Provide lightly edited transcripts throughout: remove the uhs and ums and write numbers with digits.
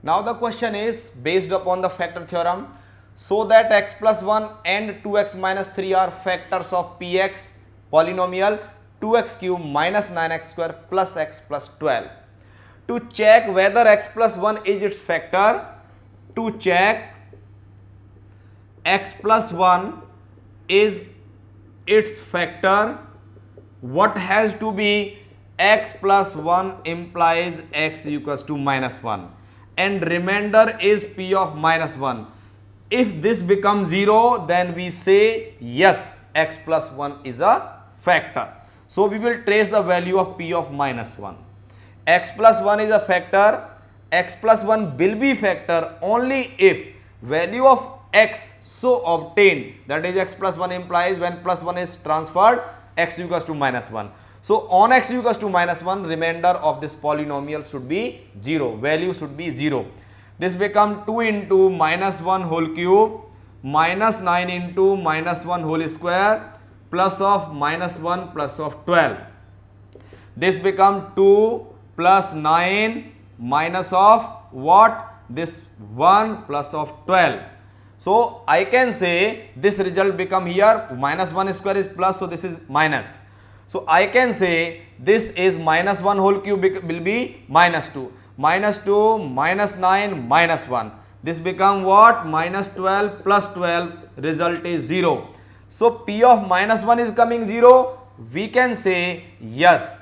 Now the question is based upon the factor theorem. So that x plus 1 and 2x minus 3 are factors of px polynomial 2x cube minus 9x square plus x plus 12. To check whether x plus 1 is its factor, to check x plus 1 is its factor, what has to be? X plus 1 implies x equals to minus 1 and remainder is p of minus 1. If this becomes 0, then we say yes, x plus 1 is a factor. So we will trace the value of p of minus 1. X plus 1 is a factor. X plus 1 will be factor only if value of x so obtained, that is x plus 1 implies when plus 1 is transferred, x equals to minus 1. So on x equals to minus 1, remainder of this polynomial should be 0, value should be 0. This become 2 into minus 1 whole cube minus 9 into minus 1 whole square plus of minus 1 plus of 12. This become 2 plus 9 minus of what? This 1 plus of 12. So I can say this result become here minus 1 square is plus, so this is minus. So I can say this is minus 1 whole cube will be minus 2. Minus 2 minus 9 minus 1. This become what? Minus 12 plus 12, result is 0. So p of minus 1 is coming 0. We can say yes,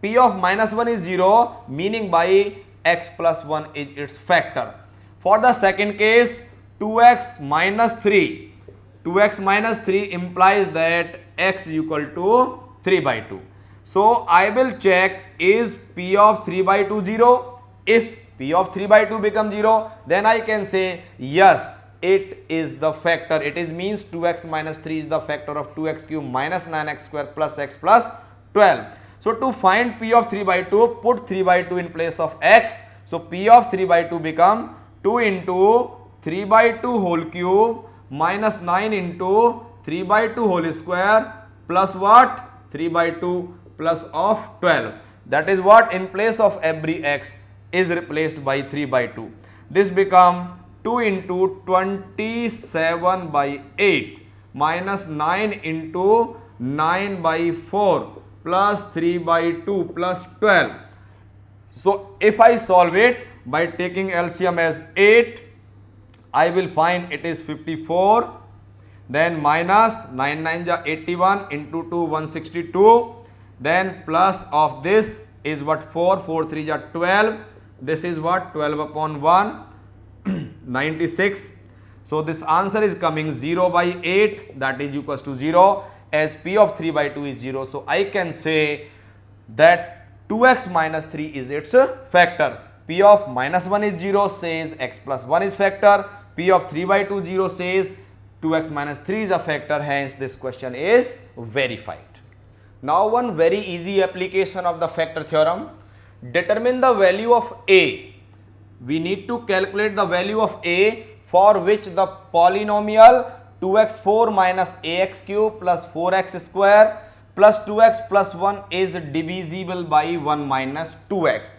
p of minus 1 is 0, meaning by x plus 1 is its factor. For the second case, 2x minus 3. 2x minus 3 implies that x equal to 3 by 2. So I will check is p of 3 by 2 0. If p of 3 by 2 becomes 0, then I can say yes, it is the factor. It is means 2x minus 3 is the factor of 2x cube minus 9x square plus x plus 12. So to find p of 3 by 2, put 3 by 2 in place of x. So p of 3 by 2 become 2 into 3 by 2 whole cube minus 9 into 3 by 2 whole square plus what? 3 by 2 plus of 12. That is what? In place of every x is replaced by 3 by 2. This become 2 into 27 by 8 minus 9 into 9 by 4 plus 3 by 2 plus 12. So if I solve it by taking LCM as 8, I will find it is 54, then minus 9 9 ja 81 into 2 162, then plus of this is what? 4 4 3 ja 12, this is what? 12 upon 1 96. So this answer is coming 0 by 8, that is equals to 0, as p of 3 by 2 is 0. So I can say that 2x minus 3 is its factor. P of minus 1 is 0 says x plus 1 is factor. P of 3 by 2 0 says 2x minus 3 is a factor. Hence this question is verified. Now one very easy application of the factor theorem. Determine the value of a. We need to calculate the value of a for which the polynomial 2x4 minus ax cube plus 4x square plus 2x plus 1 is divisible by 1 minus 2x.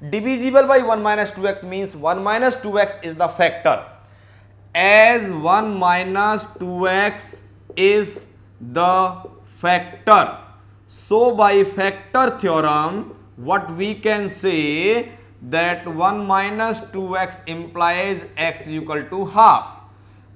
Divisible by 1 minus 2x means 1 minus 2x is the factor. As 1 minus 2x is the factor, so by factor theorem what we can say that 1 minus 2x implies x equal to half.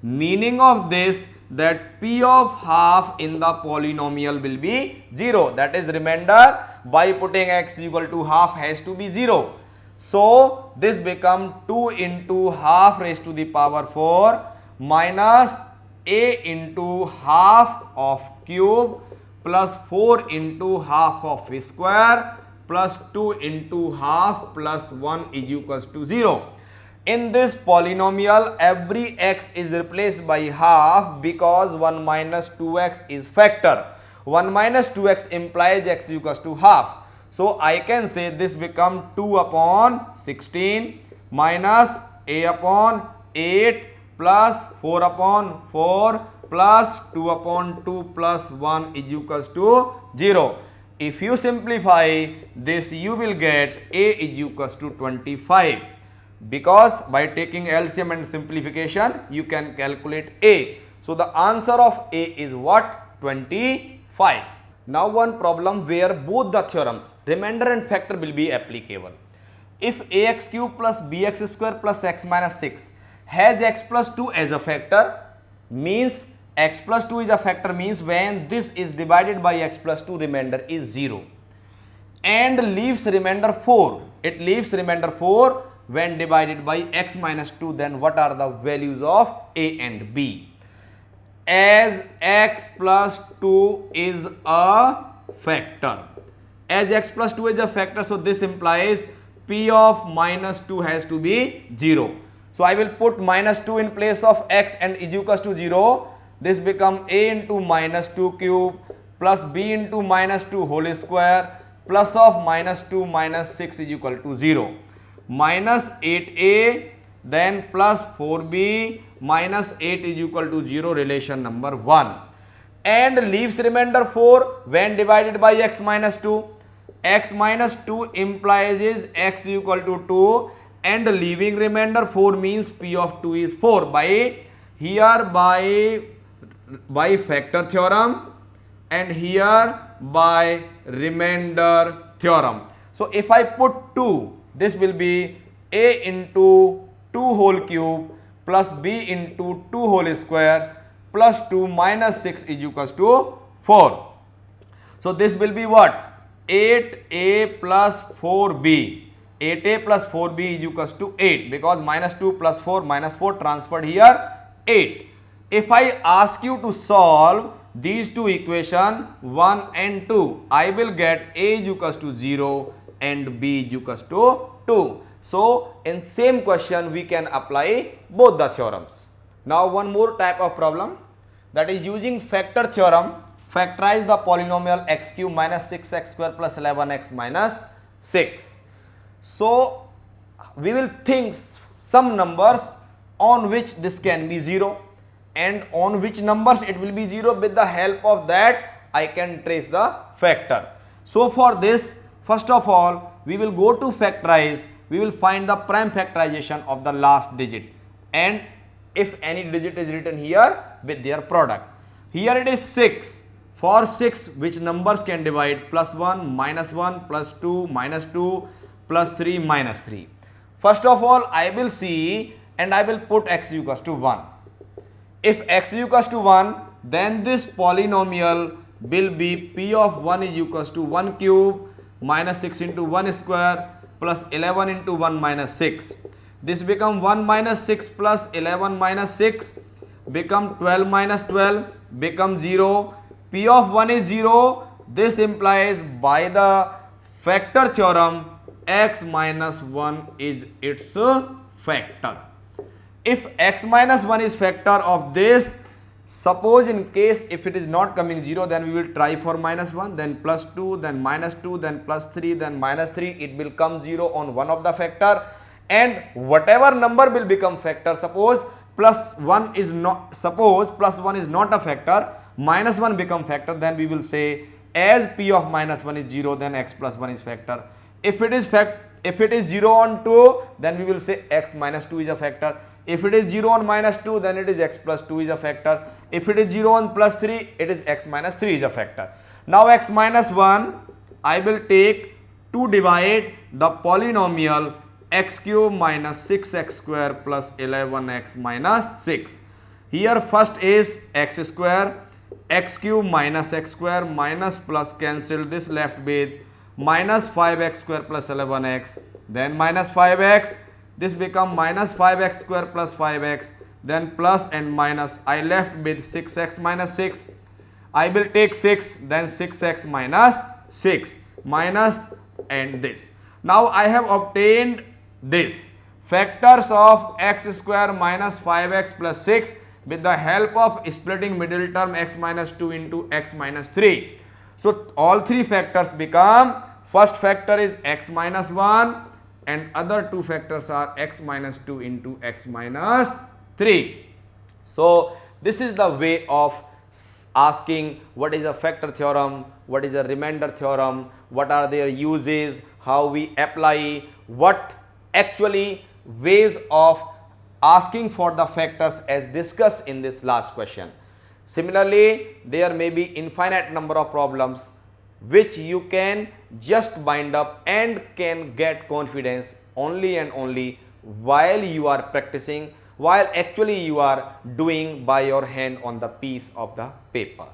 Meaning of this that p of half in the polynomial will be 0, that is remainder by putting x equal to half has to be 0. So this become 2 into half raised to the power 4 minus a into half of cube plus 4 into half of square plus 2 into half plus 1 is equals to 0. In this polynomial every x is replaced by half because 1 minus 2x is factor. 1 minus 2x implies x equals to half. So I can say this become 2 upon 16 minus a upon 8 plus 4 upon 4 plus 2 upon 2 plus 1 is equals to 0. If you simplify this, you will get a is equals to 25. because by taking LCM and simplification you can calculate A. So the answer of A is what? 25. Now one problem where both the theorems, remainder and factor, will be applicable. If ax cube plus bx square plus x minus 6 has x plus 2 as a factor, means x plus 2 is a factor, means when this is divided by x plus 2, remainder is 0 and leaves remainder 4. It leaves remainder 4 when divided by x minus 2. Then what are the values of A and B? As x plus 2 is a factor, as x plus 2 is a factor, so this implies P of minus 2 has to be 0. So I will put minus 2 in place of x and is equals to 0. This become A into minus 2 cube plus B into minus 2 whole square plus of minus 2 minus 6 is equal to 0. Minus 8A then plus 4B minus 8 is equal to 0, relation number 1. And leaves remainder 4 when divided by x minus 2. X minus 2 implies is x equal to 2 and leaving remainder 4 means P of 2 is 4 by here by factor theorem and here by remainder theorem. So if I put 2, this will be A into 2 whole cube plus B into 2 whole square plus 2 minus 6 is equals to 4. So this will be what? 8A plus 4B. 8A plus 4B is equals to 8 because minus 2 plus 4 minus 4 transferred here 8. If I ask you to solve these two equations 1 and 2, I will get A is equals to 0 and B is equals to 2. So in same question we can apply both the theorems. Now one more type of problem, that is using factor theorem, factorize the polynomial x cube minus 6x square plus 11x minus 6. So we will think some numbers on which this can be 0 and on which numbers it will be 0. With the help of that I can trace the factor. So for this, first of all we will go to factorize. We will find the prime factorization of the last digit and if any digit is written here with their product. Here it is 6. For 6, which numbers can divide? Plus 1, minus 1, plus 2, minus 2, plus 3, minus 3. First of all, I will see and I will put x equals to 1. If x equals to 1, then this polynomial will be P of 1 is equals to 1 cube minus 6 into 1 square plus 11 into 1 minus 6. This become 1 minus 6 plus 11 minus 6 become 12 minus 12 become 0. P of 1 is 0. This implies by the factor theorem x minus 1 is its factor. If x minus 1 is factor of this, suppose in case if it is not coming 0, then we will try for minus 1, then plus 2, then minus 2, then plus 3, then minus 3. It will come 0 on one of the factor and whatever number will become factor. Suppose plus 1 is not a factor, minus 1 become factor, then we will say as P of minus 1 is 0, then x plus 1 is factor. If it is 0 on 2, then we will say x minus 2 is a factor. If it is 0 on minus 2, then it is x plus 2 is a factor. If it is 0 on plus 3, it is x minus 3 is a factor. Now x minus 1, I will take to divide the polynomial x cube minus 6x square plus 11x minus 6. Here first is x square, x cube minus x square minus plus cancel this left with minus 5x square plus 11x, then minus 5x, this become minus 5x square plus 5x, then plus and minus, I left with 6x minus 6, I will take 6, then 6x minus 6 minus and this. Now I have obtained this factors of x square minus 5x plus 6 with the help of splitting middle term x minus 2 into x minus 3. So all three factors become, first factor is x minus 1 and other two factors are x minus 2 into x minus 3. So this is the way of asking what is a factor theorem, what is a remainder theorem, what are their uses, how we apply, what actually ways of asking for the factors as discussed in this last question. Similarly, there may be infinite number of problems which you can just bind up and can get confidence only and only while you are practicing, while actually you are doing by your hand on the piece of the paper.